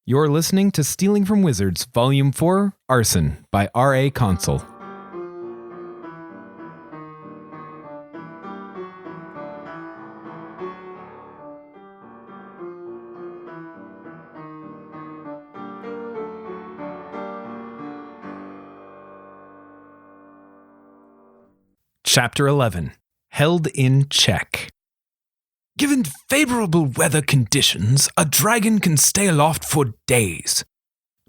You're listening to Stealing from Wizards, Volume 4, Arson, by R.A. Consul. Chapter 11. Held in Check. Given favorable weather conditions, a dragon can stay aloft for days.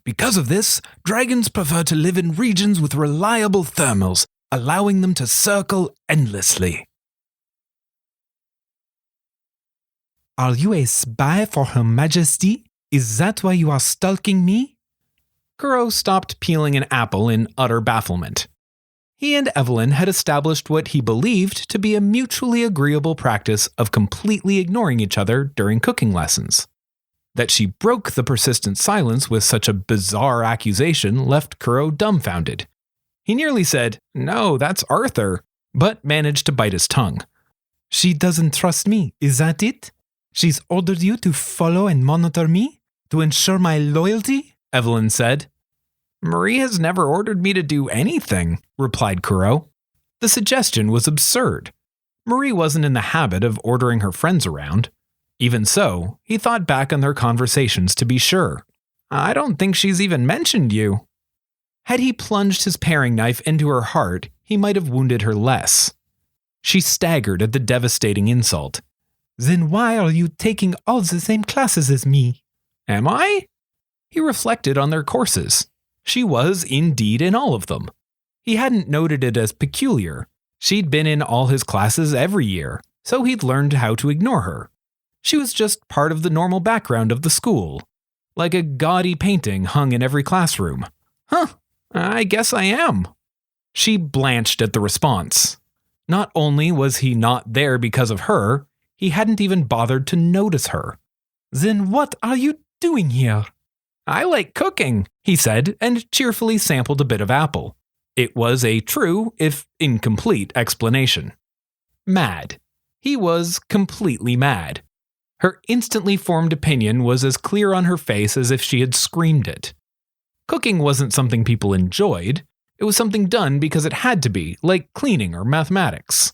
Because of this, dragons prefer to live in regions with reliable thermals, allowing them to circle endlessly. Are you a spy for Her Majesty? Is that why you are stalking me? Kuro stopped peeling an apple in utter bafflement. He and Evelyn had established what he believed to be a mutually agreeable practice of completely ignoring each other during cooking lessons. That she broke the persistent silence with such a bizarre accusation left Kuro dumbfounded. He nearly said, "No, that's Arthur," but managed to bite his tongue. She doesn't trust me, is that it? She's ordered you to follow and monitor me? To ensure my loyalty? Evelyn said. "Marie has never ordered me to do anything," replied Kuro. The suggestion was absurd. Marie wasn't in the habit of ordering her friends around. Even so, he thought back on their conversations to be sure. "I don't think she's even mentioned you." Had he plunged his paring knife into her heart, he might have wounded her less. She staggered at the devastating insult. Then why are you taking all the same classes as me? Am I? He reflected on their courses. She was indeed in all of them. He hadn't noted it as peculiar. She'd been in all his classes every year, so he'd learned how to ignore her. She was just part of the normal background of the school, like a gaudy painting hung in every classroom. I guess I am. She blanched at the response. Not only was he not there because of her, he hadn't even bothered to notice her. Then what are you doing here? "I like cooking," he said, and cheerfully sampled a bit of apple. It was a true, if incomplete, explanation. Mad. He was completely mad. Her instantly formed opinion was as clear on her face as if she had screamed it. Cooking wasn't something people enjoyed. It was something done because it had to be, like cleaning or mathematics.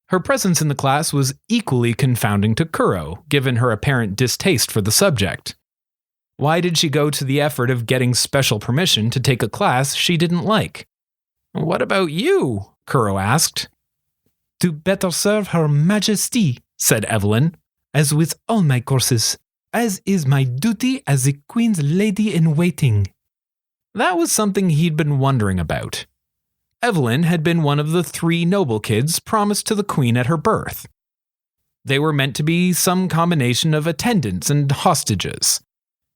Her presence in the class was equally confounding to Kuro, given her apparent distaste for the subject. Why did she go to the effort of getting special permission to take a class she didn't like? "What about you?" Kuro asked. To better serve Her Majesty, said Evelyn, as with all my courses, as is my duty as the Queen's lady-in-waiting. That was something he'd been wondering about. Evelyn had been one of the 3 noble kids promised to the Queen at her birth. They were meant to be some combination of attendants and hostages.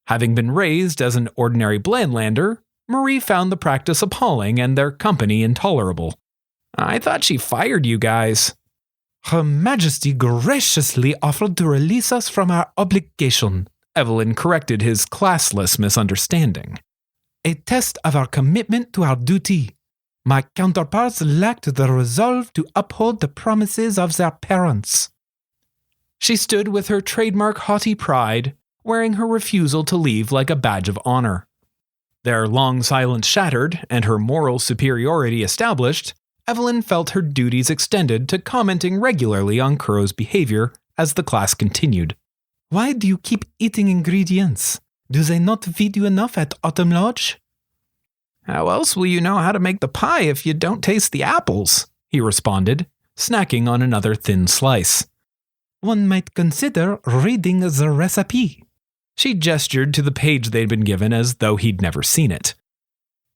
Having been raised as an ordinary Blandlander, Marie found the practice appalling and their company intolerable. "I thought she fired you guys." Her Majesty graciously offered to release us from our obligation, Evelyn corrected his classless misunderstanding. A test of our commitment to our duty. My counterparts lacked the resolve to uphold the promises of their parents. She stood with her trademark haughty pride, wearing her refusal to leave like a badge of honor. Their long silence shattered and her moral superiority established, Evelyn felt her duties extended to commenting regularly on Kuro's behavior as the class continued. Why do you keep eating ingredients? Do they not feed you enough at Autumn Lodge? "How else will you know how to make the pie if you don't taste the apples?" he responded, snacking on another thin slice. One might consider reading the recipe. She gestured to the page they'd been given as though he'd never seen it.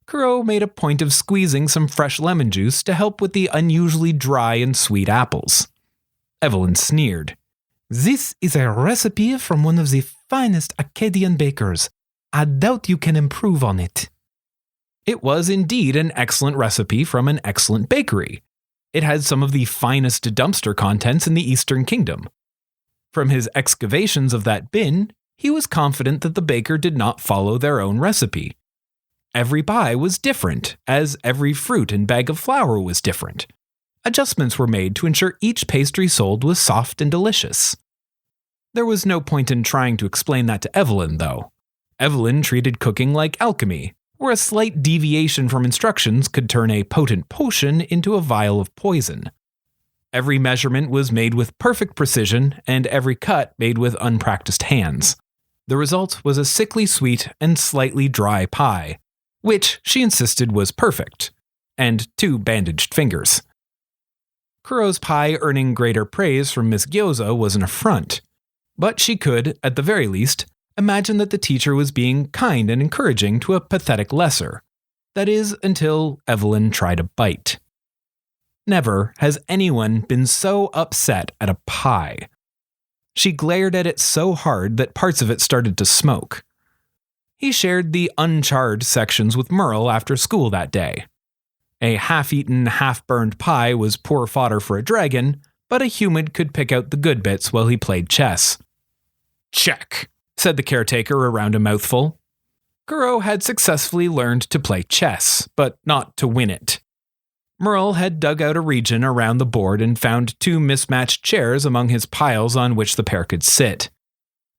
Kuro made a point of squeezing some fresh lemon juice to help with the unusually dry and sweet apples. Evelyn sneered. This is a recipe from one of the finest Acadian bakers. I doubt you can improve on it. It was indeed an excellent recipe from an excellent bakery. It had some of the finest dumpster contents in the Eastern Kingdom. From his excavations of that bin, he was confident that the baker did not follow their own recipe. Every pie was different, as every fruit and bag of flour was different. Adjustments were made to ensure each pastry sold was soft and delicious. There was no point in trying to explain that to Evelyn, though. Evelyn treated cooking like alchemy, where a slight deviation from instructions could turn a potent potion into a vial of poison. Every measurement was made with perfect precision, and every cut made with unpracticed hands. The result was a sickly sweet and slightly dry pie, which she insisted was perfect, and 2 bandaged fingers. Kuro's pie earning greater praise from Miss Gyoza was an affront, but she could, at the very least, imagine that the teacher was being kind and encouraging to a pathetic lesser. That is, until Evelyn tried a bite. Never has anyone been so upset at a pie. She glared at it so hard that parts of it started to smoke. He shared the uncharred sections with Merle after school that day. A half-eaten, half-burned pie was poor fodder for a dragon, but a human could pick out the good bits while he played chess. "Check," said the caretaker around a mouthful. Kuro had successfully learned to play chess, but not to win it. Merle had dug out a region around the board and found 2 mismatched chairs among his piles on which the pair could sit.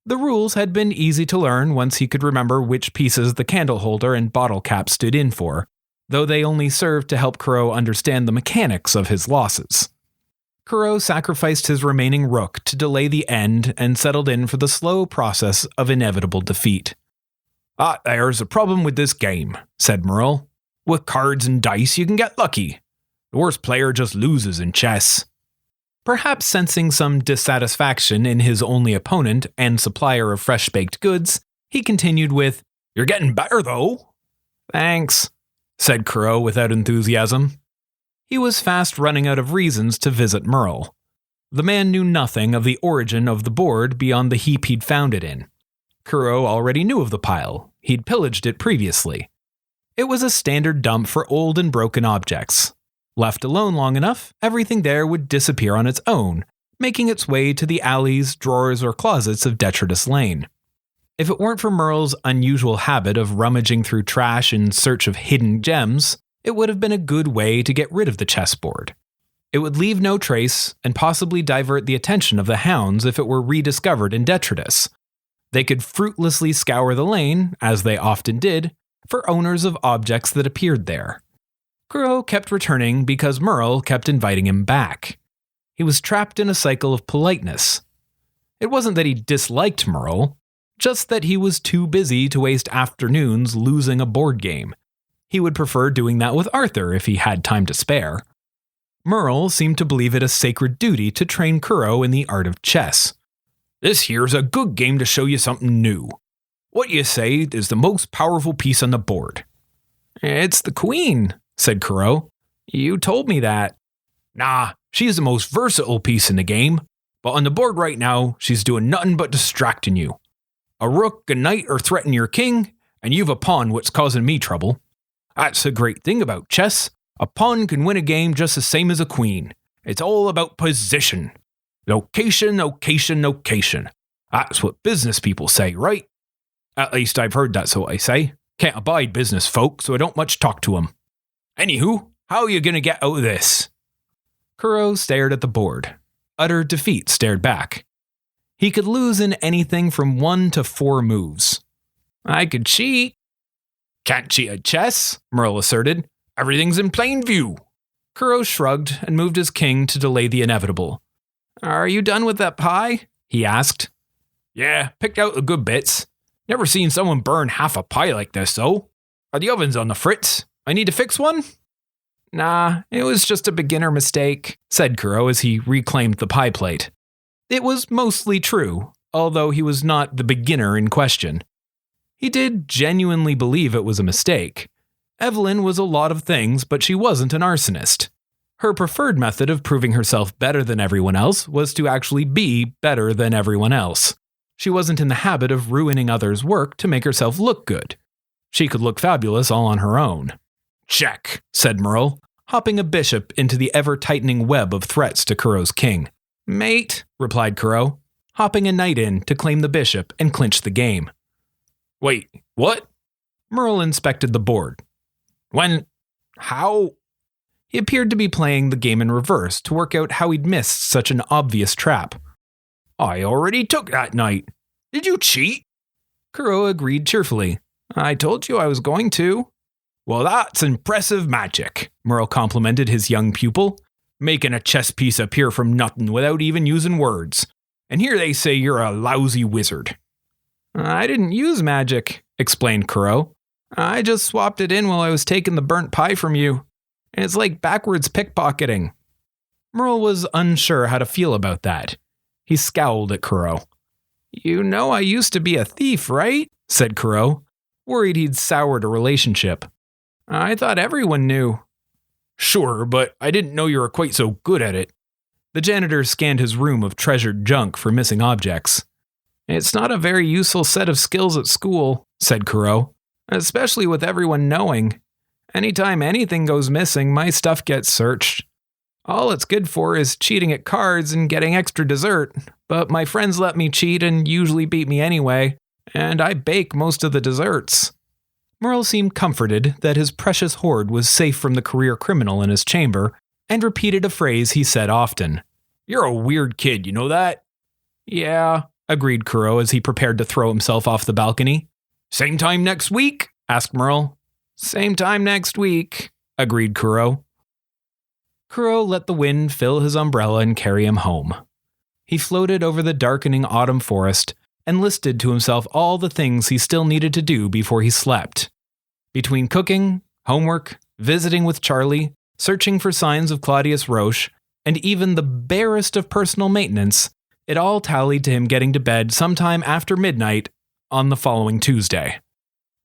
The rules had been easy to learn once he could remember which pieces the candle holder and bottle cap stood in for, though they only served to help Kuro understand the mechanics of his losses. Kuro sacrificed his remaining rook to delay the end and settled in for the slow process of inevitable defeat. "There's a problem with this game," said Merle. "With cards and dice, you can get lucky. The worst player just loses in chess." Perhaps sensing some dissatisfaction in his only opponent and supplier of fresh-baked goods, he continued with, "You're getting better, though." "Thanks," said Kuro without enthusiasm. He was fast running out of reasons to visit Merle. The man knew nothing of the origin of the board beyond the heap he'd found it in. Kuro already knew of the pile. He'd pillaged it previously. It was a standard dump for old and broken objects. Left alone long enough, everything there would disappear on its own, making its way to the alleys, drawers, or closets of Detritus Lane. If it weren't for Merle's unusual habit of rummaging through trash in search of hidden gems, it would have been a good way to get rid of the chessboard. It would leave no trace and possibly divert the attention of the hounds if it were rediscovered in Detritus. They could fruitlessly scour the lane, as they often did, for owners of objects that appeared there. Kuro kept returning because Merle kept inviting him back. He was trapped in a cycle of politeness. It wasn't that he disliked Merle, just that he was too busy to waste afternoons losing a board game. He would prefer doing that with Arthur if he had time to spare. Merle seemed to believe it a sacred duty to train Kuro in the art of chess. "This here's a good game to show you something new. What you say is the most powerful piece on the board?" "It's the queen," said Kuro. "You told me that." "Nah, she's the most versatile piece in the game, but on the board right now, she's doing nothing but distracting you. A rook and knight are threatening your king, and you've a pawn what's causing me trouble. That's the great thing about chess. A pawn can win a game just the same as a queen. It's all about position. Location, location, location. That's what business people say, right? At least I've heard that's what I say. Can't abide business folk, so I don't much talk to 'em. Anywho, how are you gonna get out of this?" Kuro stared at the board. Utter defeat stared back. He could lose in anything from 1 to 4 moves. "I could cheat." "Can't cheat at chess," Merle asserted. "Everything's in plain view." Kuro shrugged and moved his king to delay the inevitable. "Are you done with that pie?" he asked. "Yeah, picked out the good bits. Never seen someone burn half a pie like this, though. Are the ovens on the fritz? I need to fix one?" "Nah, it was just a beginner mistake," said Kuro as he reclaimed the pie plate. It was mostly true, although he was not the beginner in question. He did genuinely believe it was a mistake. Evelyn was a lot of things, but she wasn't an arsonist. Her preferred method of proving herself better than everyone else was to actually be better than everyone else. She wasn't in the habit of ruining others' work to make herself look good. She could look fabulous all on her own. "Check," said Merle, hopping a bishop into the ever-tightening web of threats to Kuro's king. "Mate," replied Kuro, hopping a knight in to claim the bishop and clinch the game. "Wait, what?" Merle inspected the board. How? He appeared to be playing the game in reverse to work out how he'd missed such an obvious trap. "I already took that knight. Did you cheat?" Kuro agreed cheerfully. I told you I was going to. Well, that's impressive magic, Merle complimented his young pupil. Making a chess piece appear from nothing without even using words. And here they say you're a lousy wizard. I didn't use magic, explained Kuro. I just swapped it in while I was taking the burnt pie from you. And it's like backwards pickpocketing. Merle was unsure how to feel about that. He scowled at Kuro. You know I used to be a thief, right? Said Kuro, worried he'd soured a relationship. I thought everyone knew. Sure, but I didn't know you were quite so good at it. The janitor scanned his room of treasured junk for missing objects. It's not a very useful set of skills at school, said Kuro, especially with everyone knowing. Anytime anything goes missing, my stuff gets searched. All it's good for is cheating at cards and getting extra dessert, but my friends let me cheat and usually beat me anyway, and I bake most of the desserts. Merle seemed comforted that his precious hoard was safe from the career criminal in his chamber, and repeated a phrase he said often. You're a weird kid, you know that? Yeah, agreed Kuro as he prepared to throw himself off the balcony. Same time next week? Asked Merle. Same time next week, agreed Kuro. Kuro let the wind fill his umbrella and carry him home. He floated over the darkening autumn forest and listed to himself all the things he still needed to do before he slept. Between cooking, homework, visiting with Charlie, searching for signs of Claudius Roche, and even the barest of personal maintenance, it all tallied to him getting to bed sometime after midnight on the following Tuesday.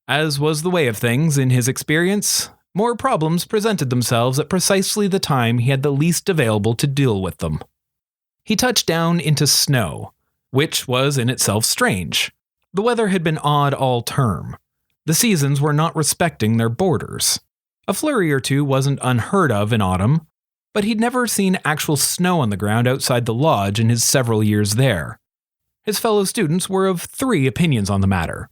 As was the way of things in his experience, more problems presented themselves at precisely the time he had the least available to deal with them. He touched down into snow, which was in itself strange. The weather had been odd all term. The seasons were not respecting their borders. A flurry or two wasn't unheard of in autumn, but he'd never seen actual snow on the ground outside the lodge in his several years there. His fellow students were of three opinions on the matter.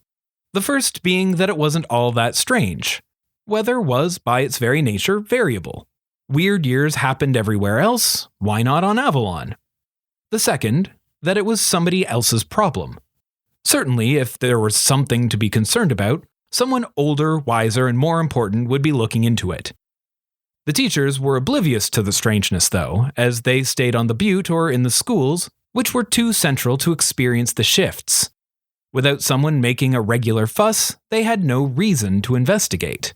The first being that it wasn't all that strange. Weather was, by its very nature, variable. Weird years happened everywhere else, why not on Avalon? The second, that it was somebody else's problem. Certainly, if there was something to be concerned about, someone older, wiser, and more important would be looking into it. The teachers were oblivious to the strangeness, though, as they stayed on the butte or in the schools, which were too central to experience the shifts. Without someone making a regular fuss, they had no reason to investigate.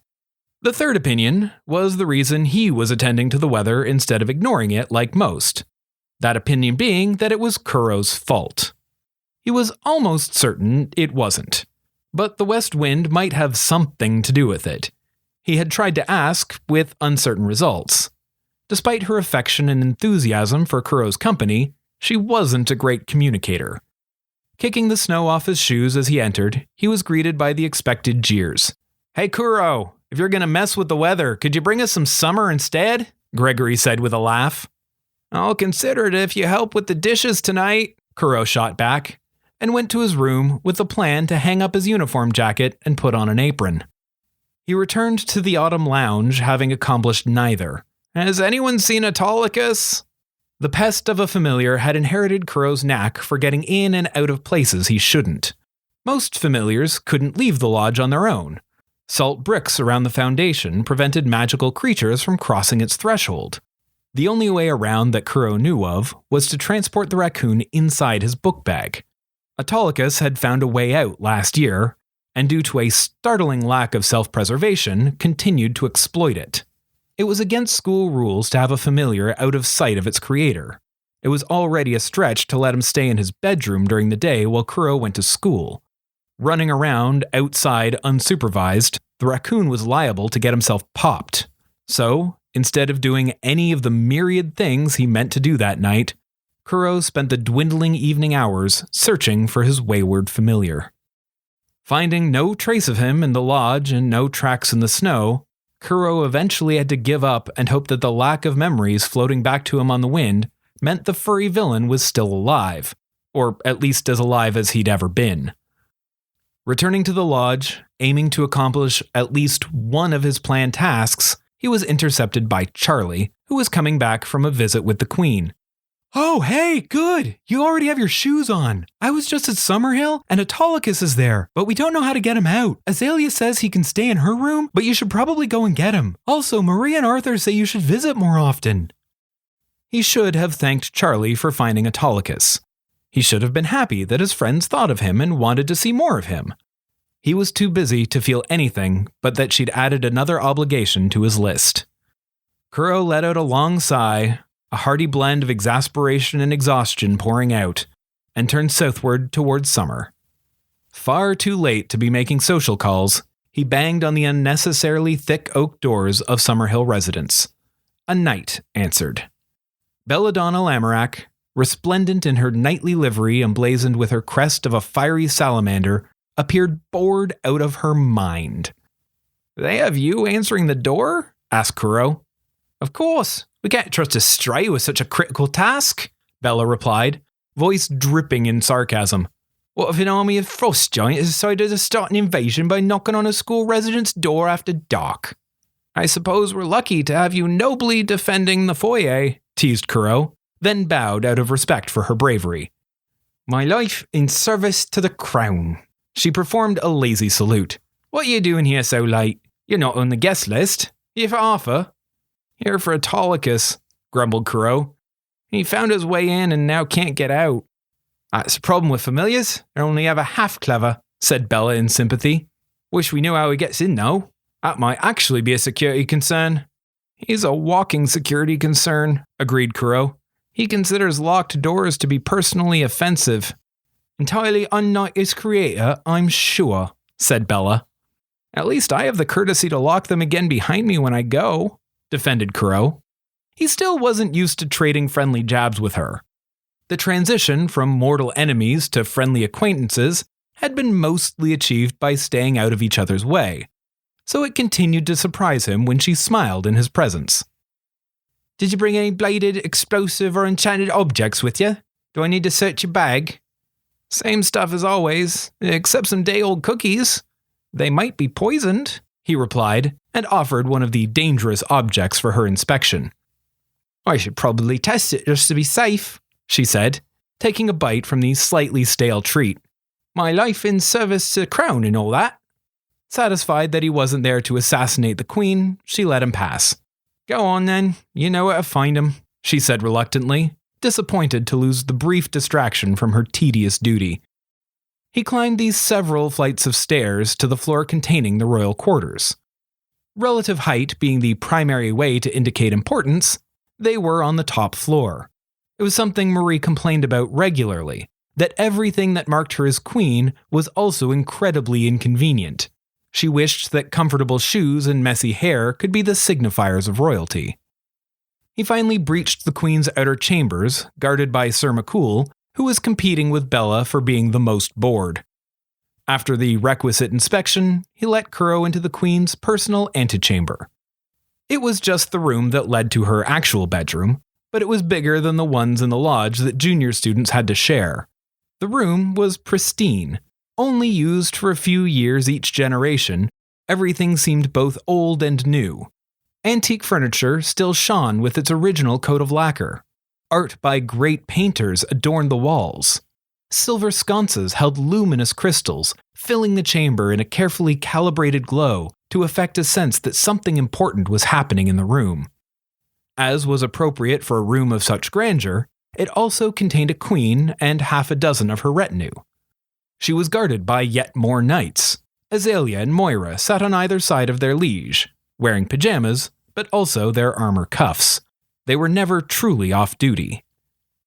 The third opinion was the reason he was attending to the weather instead of ignoring it like most. That opinion being that it was Kuro's fault. He was almost certain it wasn't, but the west wind might have something to do with it. He had tried to ask, with uncertain results. Despite her affection and enthusiasm for Kuro's company, she wasn't a great communicator. Kicking the snow off his shoes as he entered, he was greeted by the expected jeers. Hey Kuro, if you're gonna mess with the weather, could you bring us some summer instead? Gregory said with a laugh. I'll consider it if you help with the dishes tonight, Kuro shot back, and went to his room with the plan to hang up his uniform jacket and put on an apron. He returned to the autumn lounge, having accomplished neither. Has anyone seen Autolycus? The pest of a familiar had inherited Kuro's knack for getting in and out of places he shouldn't. Most familiars couldn't leave the lodge on their own. Salt bricks around the foundation prevented magical creatures from crossing its threshold. The only way around that Kuro knew of was to transport the raccoon inside his book bag. Autolycus had found a way out last year, and due to a startling lack of self-preservation, continued to exploit it. It was against school rules to have a familiar out of sight of its creator. It was already a stretch to let him stay in his bedroom during the day while Kuro went to school. Running around outside unsupervised, the raccoon was liable to get himself popped. So, instead of doing any of the myriad things he meant to do that night, Kuro spent the dwindling evening hours searching for his wayward familiar. Finding no trace of him in the lodge and no tracks in the snow, Kuro eventually had to give up and hope that the lack of memories floating back to him on the wind meant the furry villain was still alive, or at least as alive as he'd ever been. Returning to the lodge, aiming to accomplish at least one of his planned tasks, he was intercepted by Charlie, who was coming back from a visit with the Queen. Oh, hey, good. You already have your shoes on. I was just at Summerhill and Autolycus is there, but we don't know how to get him out. Azalea says he can stay in her room, but you should probably go and get him. Also, Maria and Arthur say you should visit more often. He should have thanked Charlie for finding Autolycus. He should have been happy that his friends thought of him and wanted to see more of him. He was too busy to feel anything but that she'd added another obligation to his list. Kuro let out a long sigh, a hearty blend of exasperation and exhaustion pouring out, and turned southward towards summer. Far too late to be making social calls, he banged on the unnecessarily thick oak doors of Summerhill residence. A knight answered. Belladonna Lamorak, resplendent in her knightly livery emblazoned with her crest of a fiery salamander, appeared bored out of her mind. "They have you answering the door?" asked Kuro. "Of course. We can't trust a stray with such a critical task," Bella replied, voice dripping in sarcasm. "What if an army of frost giants decided to start an invasion by knocking on a school resident's door after dark?" "I suppose we're lucky to have you nobly defending the foyer," teased Kuro, then bowed out of respect for her bravery. "My life in service to the crown." She performed a lazy salute. "What are you doing here so late? You're not on the guest list. Here for Arthur?" "Here for Autolycus," grumbled Kuro. "He found his way in and now can't get out." "That's the problem with familiars. They're only ever half clever," said Bella in sympathy. "Wish we knew how he gets in, though. That might actually be a security concern." "He's a walking security concern," agreed Kuro. "He considers locked doors to be personally offensive." "Entirely unlike his creator, I'm sure," said Bella. "At least I have the courtesy to lock them again behind me when I go," defended Kuro. He still wasn't used to trading friendly jabs with her. The transition from mortal enemies to friendly acquaintances had been mostly achieved by staying out of each other's way, so it continued to surprise him when she smiled in his presence. "Did you bring any bladed, explosive, or enchanted objects with you? Do I need to search your bag?" "Same stuff as always, except some day-old cookies. They might be poisoned," he replied, and offered one of the dangerous objects for her inspection. "I should probably test it just to be safe," she said, taking a bite from the slightly stale treat. "My life in service to the crown and all that." Satisfied that he wasn't there to assassinate the queen, she let him pass. "Go on then, you know where to find him," she said reluctantly, disappointed to lose the brief distraction from her tedious duty. He climbed these several flights of stairs to the floor containing the royal quarters. Relative height being the primary way to indicate importance, they were on the top floor. It was something Marie complained about regularly, that everything that marked her as queen was also incredibly inconvenient. She wished that comfortable shoes and messy hair could be the signifiers of royalty. He finally breached the queen's outer chambers, guarded by Sir McCool, who was competing with Bella for being the most bored. After the requisite inspection, he let Kuro into the queen's personal antechamber. It was just the room that led to her actual bedroom, but it was bigger than the ones in the lodge that junior students had to share. The room was pristine. Only used for a few years each generation, everything seemed both old and new. Antique furniture still shone with its original coat of lacquer. Art by great painters adorned the walls. Silver sconces held luminous crystals, filling the chamber in a carefully calibrated glow to effect a sense that something important was happening in the room. As was appropriate for a room of such grandeur, it also contained a queen and half a dozen of her retinue. She was guarded by yet more knights. Azalea and Moira sat on either side of their liege, wearing pajamas, but also their armor cuffs. They were never truly off duty.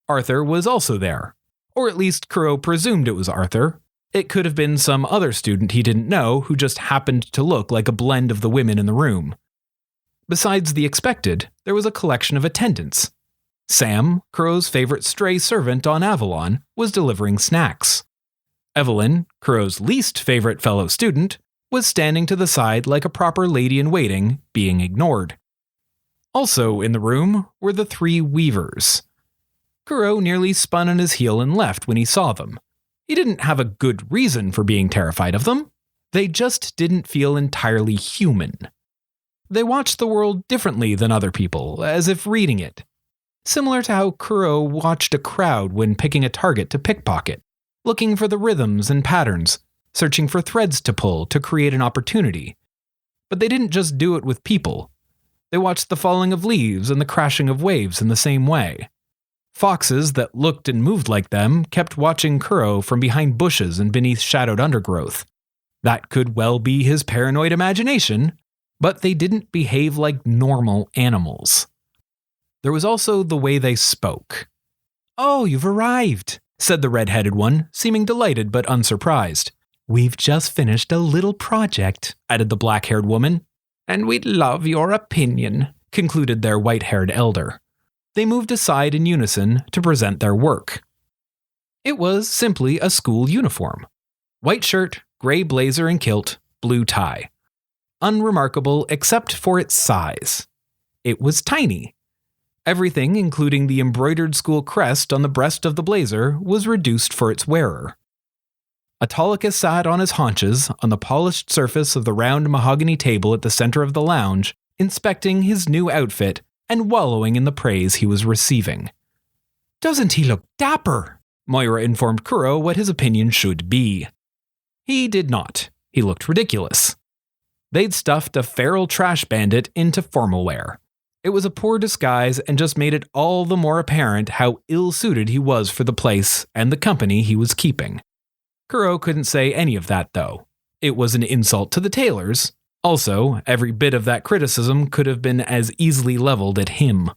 Arthur was also there, or at least Kuro presumed it was Arthur. It could have been some other student he didn't know who just happened to look like a blend of the women in the room. Besides the expected, there was a collection of attendants. Sam, Kuro's favorite stray servant on Avalon, was delivering snacks. Evelyn, Kuro's least favorite fellow student, was standing to the side like a proper lady-in-waiting, being ignored. Also in the room were the three weavers. Kuro nearly spun on his heel and left when he saw them. He didn't have a good reason for being terrified of them. They just didn't feel entirely human. They watched the world differently than other people, as if reading it. similar to how Kuro watched a crowd when picking a target to pickpocket, looking for the rhythms and patterns, searching for threads to pull to create an opportunity. But they didn't just do it with people. They watched the falling of leaves and the crashing of waves in the same way. Foxes that looked and moved like them kept watching Kuro from behind bushes and beneath shadowed undergrowth. That could well be his paranoid imagination, but they didn't behave like normal animals. There was also the way they spoke. "Oh, you've arrived," said the red-headed one, seeming delighted but unsurprised. "We've just finished a little project," added the black-haired woman. "And we'd love your opinion," concluded their white-haired elder. They moved aside in unison to present their work. It was simply a school uniform. White shirt, gray blazer and kilt, blue tie. Unremarkable except for its size. It was tiny. Everything, including the embroidered school crest on the breast of the blazer, was reduced for its wearer. Autolycus sat on his haunches on the polished surface of the round mahogany table at the center of the lounge, inspecting his new outfit and wallowing in the praise he was receiving. "Doesn't he look dapper?" Moira informed Kuro what his opinion should be. He did not. He looked ridiculous. They'd stuffed a feral trash bandit into formal wear. It was a poor disguise and just made it all the more apparent how ill-suited he was for the place and the company he was keeping. Kuro couldn't say any of that, though. It was an insult to the tailors. Also, every bit of that criticism could have been as easily leveled at him.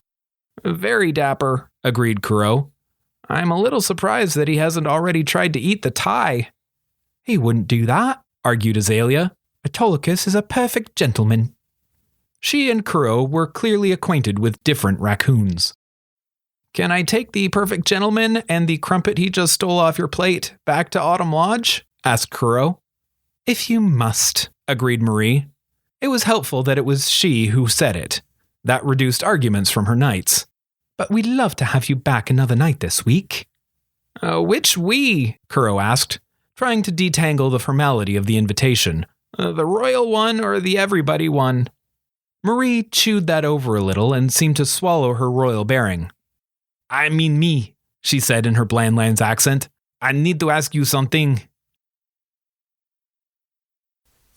"Very dapper," agreed Kuro. "I'm a little surprised that he hasn't already tried to eat the tie." "He wouldn't do that," argued Azalea. "Autolycus is a perfect gentleman." She and Kuro were clearly acquainted with different raccoons. "Can I take the perfect gentleman and the crumpet he just stole off your plate back to Autumn Lodge?" asked Kuro. "If you must," agreed Marie. It was helpful that it was she who said it. That reduced arguments from her nights. "But we'd love to have you back another night this week." Which we?" Kuro asked, trying to detangle the formality of the invitation. The royal one or the everybody one? Marie chewed that over a little and seemed to swallow her royal bearing. "I mean me," she said in her Blandlands accent. "I need to ask you something."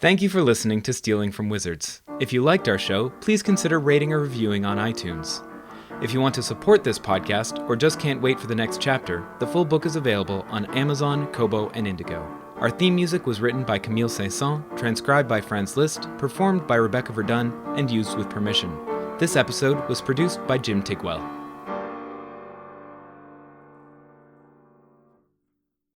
Thank you for listening to Stealing from Wizards. If you liked our show, please consider rating or reviewing on iTunes. If you want to support this podcast or just can't wait for the next chapter, the full book is available on Amazon, Kobo, and Indigo. Our theme music was written by Camille Saint-Saëns, transcribed by Franz Liszt, performed by Rebecca Verdun, and used with permission. This episode was produced by Jim Tigwell.